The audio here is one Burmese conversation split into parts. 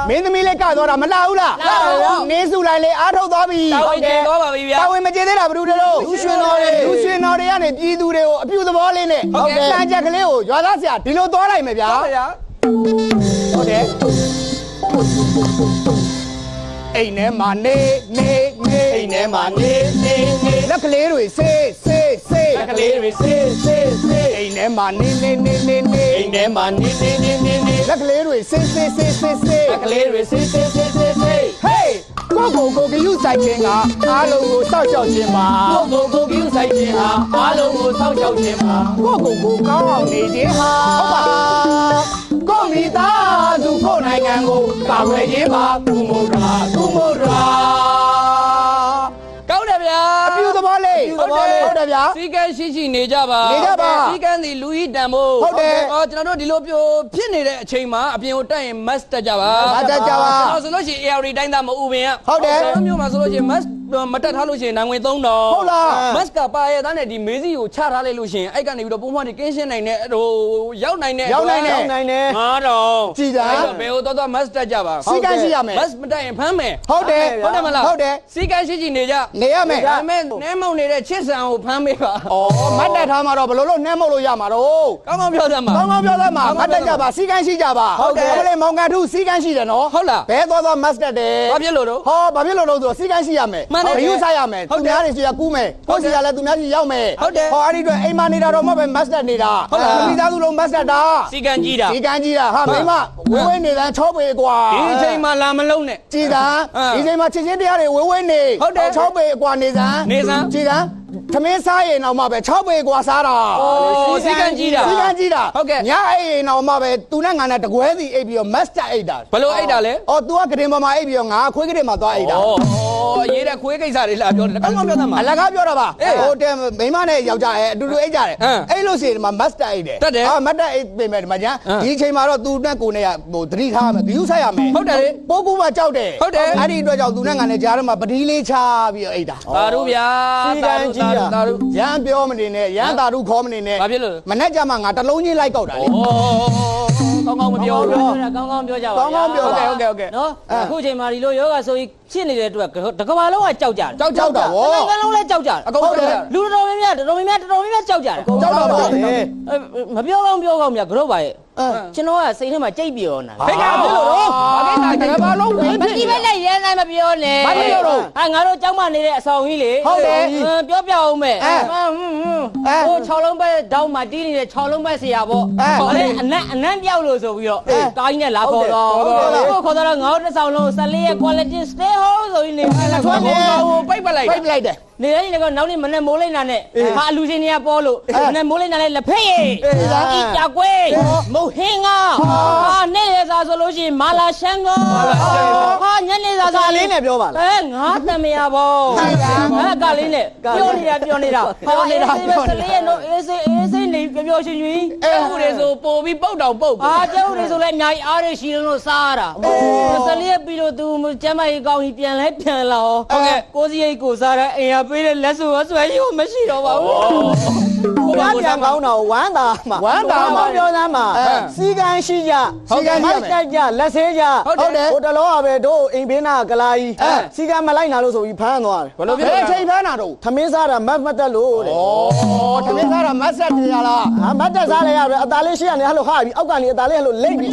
မင်းသမီးလေးကတော့တာမလှဘူးလားနေစုလိုက်လေအားထုတ်သွားပြီ ဟုတ်ကဲ့သွားပါပြီဗျာ တာဝန်မကျေသေးတာဘယ်သူတွေလို့လူရွှင်တော်တွေကနေပြည်သူတွေကိုအပြုသဘောလေးနဲ့စံချက်ကလေးကိုရွာသားဆရာဒီလိုသွားလိုက်မယ်ဗျာဟုတ်တယ်အိမ်ထဲမှာနေအိမ်ထဲမှာနေလက်ကလေးတွေဆေးလက်ကလေးတွေဆေးအိမ်ထဲမှာနေအိမ်ထဲမှာနေလက်ကလေးတွေဆေးလက်ကလေးတွေဆေးဟေးကိုကယူဆိုင်ခြင်းကအားလုံးကိုစောက်ရှောက်ခြင်းပါကိုကယူဆိုင်ခြင်းကအားလုံးကိုစောက်ရှောက်ခြင်းပါကိုကောင်းအောင်နေခြင်းဟာဟုတ်ပါကိုမိသားစုကိုနိုင်ငံကိုကာဝယ်ခြင်းပါကုမိုရာကောင်းတယ်ဗျာအပြုသဘောလေးဟုတ်တယ်ဗျာစီကန်းရှိနေကြပါစီကန်းဒီလူကြီးတန်ဖို့ဟုတ်တယ်ကျွန်တော်တို့ဒီလိုပြိုဖြစ်နေတဲ့အချိန်မှာအပြင်ကိုတက်ရင် mask တက်ကြပါဆိုလို့ရှိရင် AR တိုင်းသားမဥပင်ဟုတ်တယ်ကျွန်တော်မျိုးမှာဆိုလို့ရှိရင် mask မတက်ထားလို့ရှိရင်နိုင်ဝင်3000ဟုတ်လား mask ကပါရတဲ့နဲ့ဒီမေးစီကိုချထားလိုက်လို့ရှိရင်အဲ့ကနေပြီးတော့ပုံမှန်ဒီကင်းရှင်းနိုင်တဲ့ဟိုရောက်နိုင်တဲ့9000ကြည်တာဘယ်ဟိုတော့ mask တက်ကြပါစီကန်းရှိရမယ် mask မတက်ရင်ဖမ်းမယ်ဟုတ်တယ်မလားဟုတ်တယ်စီကန်းရှိနေကြနေရမယ်ဒါပေမဲ့နဲမုံနေတဲ့ချစ်ဆန်ကိုဖမ်းမေးပါမတ်တက်ထားမှာတော့ဘယ်လိုလုပ်နှဲမုတ်လို့ရမှာတော့ကောင်းပြောသမ်းပါမတ်တက်ကြပါစီကန်းရှိကြပါဟုတ်တယ်ဘယ်မောင်ကန်ထုစီကန်းရှိတယ်နော်ဟုတ်လားဘဲသွားမတ်တက်တယ်ဘာဖြစ်လို့တော့ဘာဖြစ်လို့လို့ဆိုစီကန်းရှိရမယ်ဘယူဆိုင်ရမယ်သူများတွေစီကကူးမယ်ကိုစီကလည်းသူများစီရောက်မယ်ဟုတ်တယ်အဲ့ဒီအတွက်အိမ်မနေတာတော့မဟုတ်ပဲမတ်တက်နေတာမိသားစုလုံးမတ်တက်တာစီကန်းကြီးတာဟာမိမဝေးနေတယ်6ပေกว่าဒီအချိန်မှာလာမလုံးနဲ့ကြည်သာဒီအချိန်မှာချစ်ချင်းတရားတွေဝေးနေ6ပေกว่าနေစမ်းကြည်သာသမင်းစားရင်တော့မှပဲ6ပေกว่าစားတာစီကန်းကြီးတာဟုတ်ကဲ့ညအိမ်တော့မှပဲသူနဲ့ငါနဲ့တကွဲစီအိပ်ပြီးတော့မတ်တက်အိပ်တာဘလို့အိပ်တာလဲतू ကကတင်ပေါ်မှာအိပ်ပြီးတော့ငါခွေးကတင်မှာသွားအိပ်တာအရေးတဲ့ခွေးကိစ္စတွေလာပြောတယ်ကောင်းပြောသမှာအလကားပြောတာပါဟိုတဲ့မိမနဲ့ယောက်ျားအတူတူအိပ်ကြတယ်အိပ်လို့ရှိရင်ဒီမှာမတ်တက်အိပ်တယ်မတ်တက်အိပ်ပြင်မယ်ဒီမှာညာဒီအချိန်မှာတော့သူနဲ့ကိုနဲ့ဟိုသတိထားမယ်ဂယူဆိုင်ရမယ်ဟုတ်တယ်လေပိုးကူမှကြောက်တယ်အဲ့ဒီအတွက်ကြောင့်သူနဲ့ငါနဲ့ကြားထဲမှာပတိလေးချပြီးတော့အိပ်တာသာတို့ဗျာသာတို့ရမ်းပြောမနေနဲ့ရမ်းသာတို့ခေါ်မနေနဲ့ဘာဖြစ်လို့မနဲ့ကြမှာငါတလုံးချင်းလိုက်ကောက်တာလေကောင်းမပြောဘူးကောင်းပြောကြပါကောင်းပြောဟုတ်ကဲ့နော်အခုချိန်မှာဒီလိုယောဂဆိုကြီးဖြစ်နေတဲ့အတွက်တကဘာလုံးကကြောက်ကြတယ်ကြောက်တာဗောနိုင်ငံလုံးလည်းကြောက်ကြတယ်အကုန်ကြောက်ကြလူတော်များများကြောက်ကြတယ်ကြောက်တာပါမပြောကောင်းမြတ်ကြောက်ပါရဲ့ကျွန်တော်ကစိတ်ထဲမှာကြိတ်ပြောနေတာဟဲ့ကဘာလို့တော့ဘာကိစ္စတကဘာလုံးဝင်မကြည့်ပဲနဲ့ရဲနိုင်မပြောနဲ့ဘာလို့တော့ငါတို့ကြောက်မနေတဲ့အဆောင်ကြီးလေဟုတ်တယ်ပြောပြအောင်မယ်ဟို6လုံးပဲတောင်းမှတီးနေတဲ့6လုံးပဲဆရာပေါ့ဟိုလေအနံ့ပြောက်လို့ဆိုပြီးတော့ကားကြီးနဲ့လာခေါ်တော့ခေါ်တော့ငါတို့တစ်ဆောင်လုံး14ရဲ့ quality stay home ဆိုပြီးနေထွန်းနေဟိုပိတ်ပလိုက်တယ်နေရင်းကနောက်နေ့မနဲ့မိုးလိုက်တာနဲ့ဟာအလူချင်းတွေကပေါ်လို့မနဲ့မိုးလိုက်တာနဲ့လက်ဖက်ရည်ဤကြကွေးမုတ်ဟင်းကဟာနေ့ရစာဆိုလို့ရှိရင်မာလာရှန်ကဟာညနေစာစာလေးနဲ့ပြောပါလားငါတမရပေါ့ကလေးနဲ့ပြောနေတာရဲ့တော့အေးစိနေပြောရှင်ရှင်အခုတွေဆိုပို့ပြီးပုတ်တောင်ပုတ်ဟာကျုပ်တွေဆိုလည်းအများကြီးအားရရှိလို့စားရတာ14ရက်ပြီးလို့သူကျမ်းမကြီးကောင်းကြီးပြန်လာဟုတ်ကဲ့ကိုစီရိတ်ကိုစားတဲ့အိမ်ကပေးတဲ့လက်ဆိုဆွဲကြီးကိုမရှိတော့ပါဘူးကိုကပြန်ကောင်းတော့ဝမ်းသာမှာပြောသမ်းမှာစီကန်းရှိကြမတ်တက်ကြလက်ဆေးကြဟုတ်တယ်ဟိုတလောကပဲတို့အိမ်ဘေးနာကလာကြီးစီကန်းမလိုက်နာလို့ဆိုပြီးဖမ်းသွားတယ်ဘယ်လိုဖြစ်လဲချိန်ဖမ်းတာတော့သမင်းစားတာမတ်တက်လို့တဲ့သမင်းစားတာမတ်ဆက်ပြရလားမတ်တက်စားလဲရတယ်အသားလေးရှိရနေဟဲ့လို့ခါပြီးအောက်ကနေအသားလေးဟဲ့လို့လိမ့်ပြီး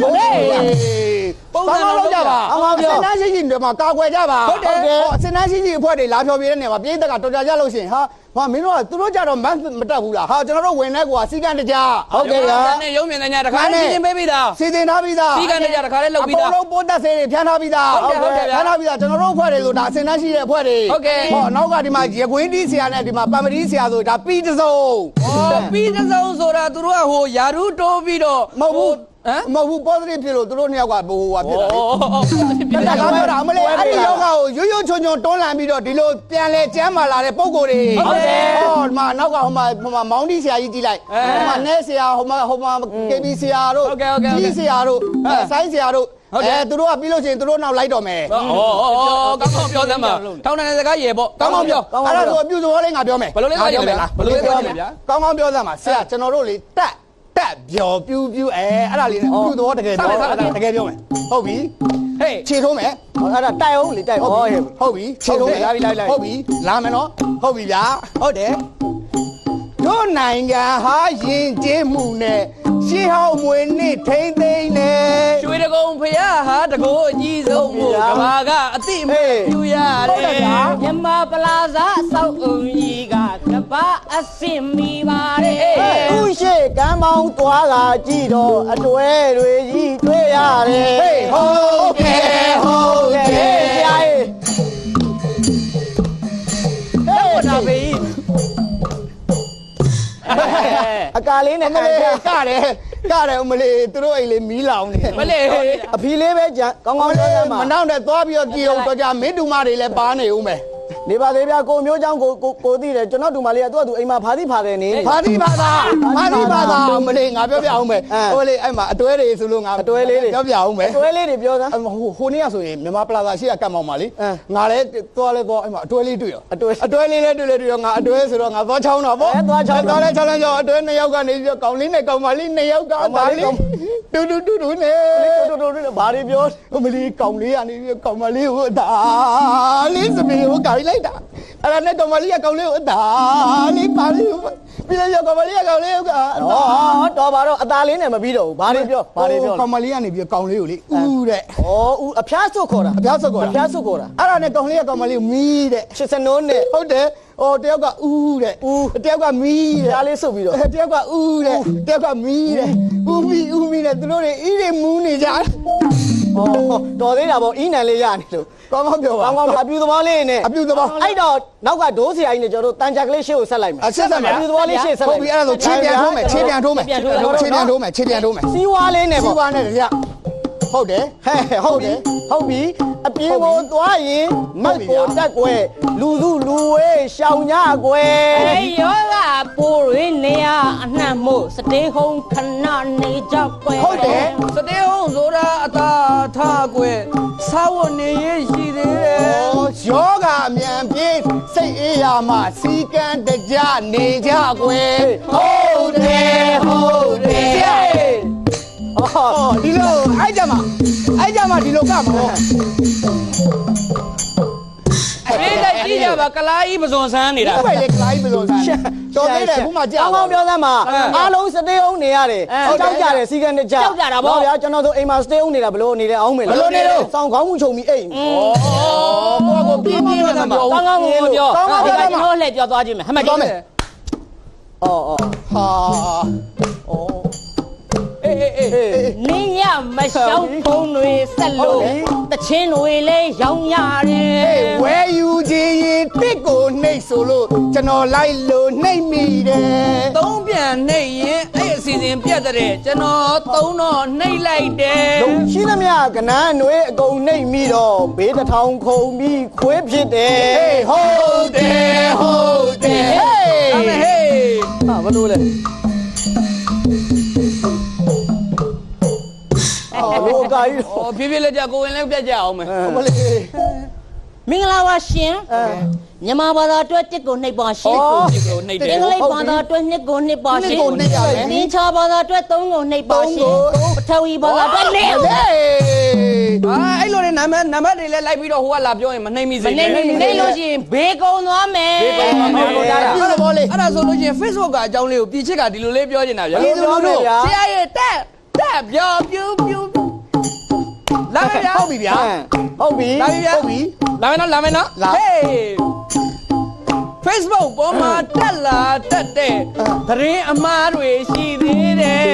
ပုံစံလုံးကြပါအပြောစင်နှန်းရှိတွေမှာကာကွယ်ကြပါဟုတ်တယ်စင်နှန်းရှိအဖွဲ့တွေလာဖြော်ပြတဲ့နေရာမှာပြည်သက်ကတော်ကြကြလို့ရှိရင်ဟာမင်းတို့ကသူတို့ကြတော့မတ်မတက်ဘူးလားဟာကျွန်တော်တို့ဝင်တဲ့ကွာစီကန်းတကြဟုတ်ကဲ့ဗျာနဲ့ရုံးမြင်တဲ့ညတခါလေးရှင်းပေးပြီးသားစီစဉ်ထားပြီးသားစီကန်းတကြတခါလေးလုပ်ပြီးသားအကုန်လုံးပိုးတက်ဆေးတွေဖြန်းထားပြီးသားဟုတ်ကဲ့ဖြန်းထားပြီးသားကျွန်တော်တို့အဖွဲ့တွေဆိုဒါစင်နှန်းရှိတဲ့အဖွဲ့တွေဟုတ်ကဲ့နောက်ကဒီမှာရကွင်းတီးဆရာနဲ့ဒီမှာပမ္ပတိဆရာဆိုဒါပြီးတစုံပြီးတစုံဆိုတာသူတို့ကဟိုယာရုတိုးပြီးတော့မဟုတ်ဘူးမဟုတ်ဘူး positive ဖြစ်လို့သူတို့နှစ်ယောက်ကဘိုးဖြစ်တာလေဒါကပြောတာမလဲအဲ့ဒီယောဂကိုရွရွချွန်ချွန်တွန်းလှန်ပြီးတော့ဒီလိုပြန်လဲကျမ်းမာလာတဲ့ပုံကိုယ်တွေဟုတ်တယ်ဒီမှာနောက်ကဟိုမှာမောင်တီဆရာကြီးကြည့်လိုက်ဟိုမှာနဲဆရာဟိုမှာ KB ဆရာတို့ကြီးဆရာတို့ဆိုင်းဆရာတို့သူတို့ကပြီးလို့ရှိရင်သူတို့နောက်လိုက်တော့မယ်ကောင်းပြောသမ်းပါထောင်းတဲ့စကားရေပေါ့ကောင်းပြောအဲ့ဒါဆိုအပြုစုဟောလေးငါပြောမယ်ဘယ်လိုလဲပြောမယ်လားဘယ်လိုလဲပြောမယ်ဗျာကောင်းပြောသမ်းပါဆရာကျွန်တော်တို့လေတက် တက်ပြောပြူပြူအဲ့ဒါလေးနဲ့ပြူတော့တကယ်ပြောတကယ်ပြောမယ်ဟုတ်ပြီဟေးခြေထိုးမယ်အဲ့ဒါတိုက်အောင်လေတိုက်အောင်ဟုတ်ပြီခြေထိုးမယ်ဟုတ်ပြီလာမယ်နော်ဟုတ်ပြီဗျာဟုတ်တယ်တို့နိုင်ငံဟာယဉ်ကျေးမှုနဲ့ရှေးဟောင်းမွေနှစ်ထိမ့်သိမ့်နဲ့ရွှေတကုံဖျားဟာတကိုးအကြီးဆုံးမို့ကဘာကအတိမပြူရတယ်မြန်မာပလာဇာစောက်အုံကြီးကကဘာအစင်မိပါတယ်ခုရှိကမ်းမောင်းသွားတာကြည့်တော့အတွဲတွေကြီးတွေ့ရတယ်ဟေးဟုတ်တယ်ဟုတ်တယ်ဆရာကြီးဟုတ်တာပဲအကာလေးနဲ့ကတယ်မလေးသူတို့အိမ်လေးမီးလောင်နေမလေးအဖီလေးပဲကြကောင်းကောင်းလေးမနောက်နဲ့သွားပြီးတော့ကြည်အောင်တော့ကြမင်းတူမတွေလည်းပါနေဦးမယ်နေပါသေးဗျာကိုမျိုးเจ้าကိုသိတယ်ကျွန်တော်တူမလေးကသူ့အိမ်မှာဖာတိဖာတယ်နေဖာတိဖာသာမလေးငါပြောပြအောင်မယ်ဟိုလေအဲ့မှာအတွဲတွေဆိုလို့ငါအတွဲလေးတွေပြောပြအောင်မယ်အတွဲလေးတွေပြောစမ်းဟိုနေ့ကဆိုရင်မြန်မာပလာဇာရှိကကတ်မောင်ပါလေငါလည်းသွားလဲသွားအဲ့မှာအတွဲလေးတွေ့ရောအတွဲလေးလည်းတွေ့ရောငါအတွဲဆိုတော့ငါသွားချောင်းတော့ဗောသွားလဲချောင်းကြောအတွဲ2ယောက်ကနေပြီးကောင်လေးနဲ့ကောင်မလေး2ယောက်ကဒါလေးတူနဲ့တူဘာတွေပြောမလေးကောင်လေးကနေပြီးကောင်မလေးကိုဒါလေးစပင်းကိုကြိုက်လိုက်တာအဲ့ဒါနဲ့ကောင်မလေးကကောင်လေးကိုဒါလေးပါလေးပြီးတော့ကောင်မလေးကကောင်လေးကတော့ပါတော့အသားလေးနဲ့မပြီးတော့ဘူးဘာတွေပြောကောင်မလေးကနေပြီးကောင်လေးကိုလေဦးတဲ့ဦးအဖျားစွတ်ခေါ်တာအဖျားစွတ်ခေါ်တာအဲ့ဒါနဲ့ကောင်လေးကကောင်မလေးကိုမီးတဲ့89နဲ့ဟုတ်တယ်တယောက်ကဦးတဲ့တယောက်ကမီးတဲ့ဒါလေးစွတ်ပြီးတော့တယောက်ကဦးတဲ့တယောက်ကမီးတဲ့ဦးမီးတဲ့သူတို့တွေအီးတွေမူးနေကြတော်သေးတာပေါ့အီးနံလေးရနေလို့ကောင်းပြောပါကောင်းအပြူသဘောလေးနဲ့အပြူသဘောအဲ့တော့နောက်ကဒိုးဆရာကြီးနဲ့ကျွန်တော်တို့တန်ကြကလေးရှေ့ကိုဆက်လိုက်မယ်ဆက်မယ်အပြူသဘောလေးရှေ့ဆက်လိုက်ဟုတ်ပြီအဲ့ဒါဆိုခြေပြန်ထိုးမယ်စီးဝါးလေးနဲ့ပေါ့စီးဝါးနဲ့ကြဟုတ်တယ်ဟုတ်ပြီအပြေကိုသွားရင်မတ်ကိုတက်ွယ်လူစုလူဝေးရှောင်ညကွယ်အေးယောကပိုးရင်းနေရအနှံ့မို့စတေးဟုံခဏနေကြကွယ်ဟုတ်တယ်စတေးဟုံဆိုတာအသာထားကွယ်စာဝတ်နေရရှိသေးတယ်ယောကအမြန်ပြေးစိတ်အေးရမှစီကံတကြနေကြကွယ်ဟုတ်တယ်ဒီလိုအဲ့ကြမှာဒီလိုကမှာပြေးလိုက်ကြည့်ကြပါကလားကြီးပဇွန်ဆန်းနေတာဟုတ်ပဲလေကလားကြီးပဇွန်ဆန်းတော်သေးတယ်ခုမှကြောက်ကောင်းပြောစမ်းပါအားလုံးစတေးအောင်နေရတယ်ကြောက်ကြတယ်စီကံတကြကြောက်ကြတာဗောဗျာကျွန်တော်တို့အိမ်မှာစတေးအောင်နေတာဘလို့နေတယ်အောင်မယ်ဘလို့နေလို့စောင်းခေါင်းမှုချုပ်ပြီးအိမ်ကိုပြင်းနေမှာပြောကောင်းပြောကျွန်တော်လှည့်ပြောသွားခြင်းမယ်ဟမှတ်သွားမယ်ဟာနင်းရမရှောင်းဖုံးတွေဆက်လို့တချင်းတွေလည်းရောင်းရတယ်ဝဲယူခြင်းရင်တစ်ကိုနှိပ်ဆိုလို့ကျွန်တော်လိုက်လို့နှိပ်မိတယ်သုံးပြန်နှိပ်ရင်အဲ့အစီအစဉ်ပြတ်တဲ့ကျွန်တော်သုံးတော့နှိပ်လိုက်တယ်ရှိသမျှကနန်းຫນွေအကုန်နှိပ်မိတော့ဘေးတစ်ထောင်ခုံပြီးခွေးဖြစ်တယ်ဟုတ်တယ်ဟေးဘာလို့လဲလောကကြီးဖြည်းဖြည်းလေးကြကိုဝင်လည်းပြတ်ကြအောင်မယ်မလေးမင်္ဂလာပါရှင်မြန်မာဘာသာအတွက်တစ်ကိုနှိပ်ပါရှင်နှိပ်တယ်အင်္ဂလိပ်ဘာသာအတွက်နှစ်ကိုနှိပ်ပါရှင်သင်္ချာဘာသာအတွက်သုံးကိုနှိပ်ပါရှင်ပထဝီဘာသာအတွက်လေးအဲ့လိုလေနံပါတ်တွေလည်းလိုက်ပြီးတော့ဟိုကလာပြောရင်မနှိပ်မိစေနဲ့နှိပ်လို့ရှိရင်ဘေးကုံသွားမယ်အဲ့ဒါဆိုလို့ရှိရင် Facebook ကအကြောင်းလေးကိုပြည်ချစ်ကဒီလိုလေးပြောနေတာဗျာဆရာရဲ့တက်ပြောပြူလာမယ်ဗျာဟုတ်ပြီဗျာဟုတ်ပြီလာမယ်နော်ဟေး Facebook ပေါ်မှာတက်လာတက်တဲ့သတင်းအမှားတွေရှိသေးတယ်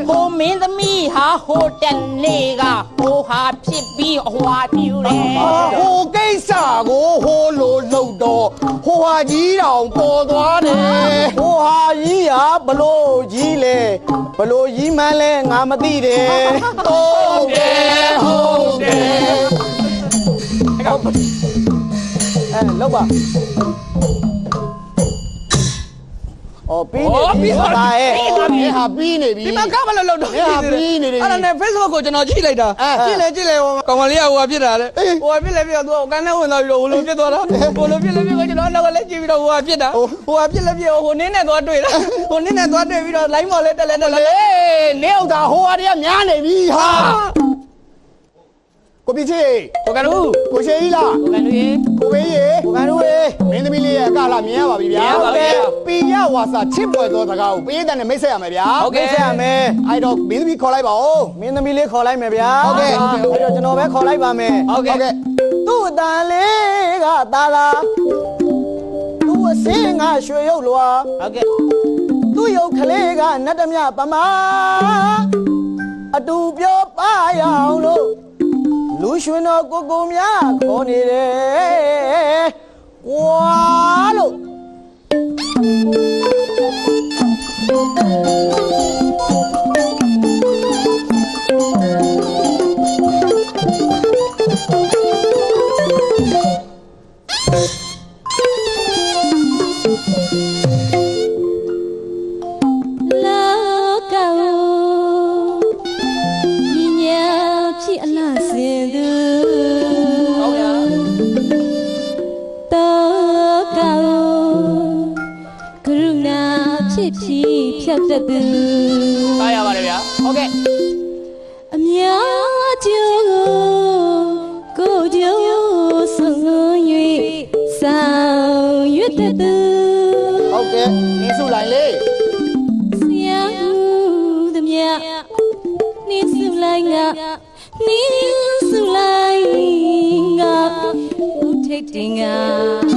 ဟိုမင်းသမီးဟာဟိုတန်လေးကဟိုဟာဖြစ်ပြီးအဟွာပြူတယ်ဟိုကိစ္စကိုဟိုလိုလုပ်တော့ဟိုဟာကြီးတောင်ပေါ်သွားတယ်ဟိုဟာကြီးဟာဘလို့ကြီးလဲဘလို့ကြီးမှန်းလဲငါမသိတယ်ဟုတ်တယ်လောက်ပါ ပြီးနေပါရဲ့ ဟာပြီးနေပြီ ဒီမှာကမလို့လို့တော့ နေဟာပြီးနေတယ် အဲ့ဒါနဲ့ Facebook ကိုကျွန်တော်ကြည့်လိုက်တာကြည့်လေကောင်မလေးကဟိုဖြစ်တာလေဟိုဖြစ်လေပြတော့ကန်နဲ့ဝင်သွားပြီးတော့ဟိုလိုဖြစ်သွားတာဟိုလိုဖြစ်လေပြကျွန်တော်နောက်ကလည်းကြည့်ပြီးတော့ဟိုဖြစ်တာဟိုဖြစ်လေပြဟိုနင်းနဲ့သွားတွေ့တာဟိုနင်းနဲ့သွားတွေ့ပြီးတော့ line ပေါ်လဲတက်လဲတက်လဲ နေအောင်သာဟိုဟာတွေကများနေပြီဟာကိုပြချေ ကိုကန်တို့ ကိုရှေကြီးလား ကန်တို့ရေ ကိုဘေးရေ ကိုကန်တို့ရေ မင်းသမီးလေးရဲ့အကလာမြင်ရပါပြီဗျာပီရဝါစာချစ်ပွဲသောစကားကိုပေးတဲ့နဲ့မိတ်ဆက်ရမယ်ဗျာ ဟုတ်ကဲ့ဆက်ရမယ် အဲ့တော့မင်းသမီးခေါ်လိုက်ပါဦး မင်းသမီးလေးခေါ်လိုက်မယ်ဗျာ ဟုတ်ကဲ့ အဲ့တော့ကျွန်တော်ပဲခေါ်လိုက်ပါမယ် ဟုတ်ကဲ့ သူ့အတန်လေးကသာသာသူ့အစင်းကရွှေရုပ်လွာ ဟုတ်ကဲ့ သူ့ရုပ်ကလေးကနတ်တမြပမာအတူပြောပါရအောင်လို့လူရွှင်တော်ကိုများခေါ်နေတယ်ကွာလို့ဖြတ်တဲ့သူအားရပါတယ်ဗျာဟုတ်ကဲ့အများကျိုးကိုကျိုးဆုံး၍ဆောင်ရွက်တဲ့သူ ဟုတ်ကဲ့နင်းစုလိုက်လေ ဆရာသမြနင်းစုလိုက်ငါနင်းစုလိုက်ငါဦးထိတ်တင်ငါ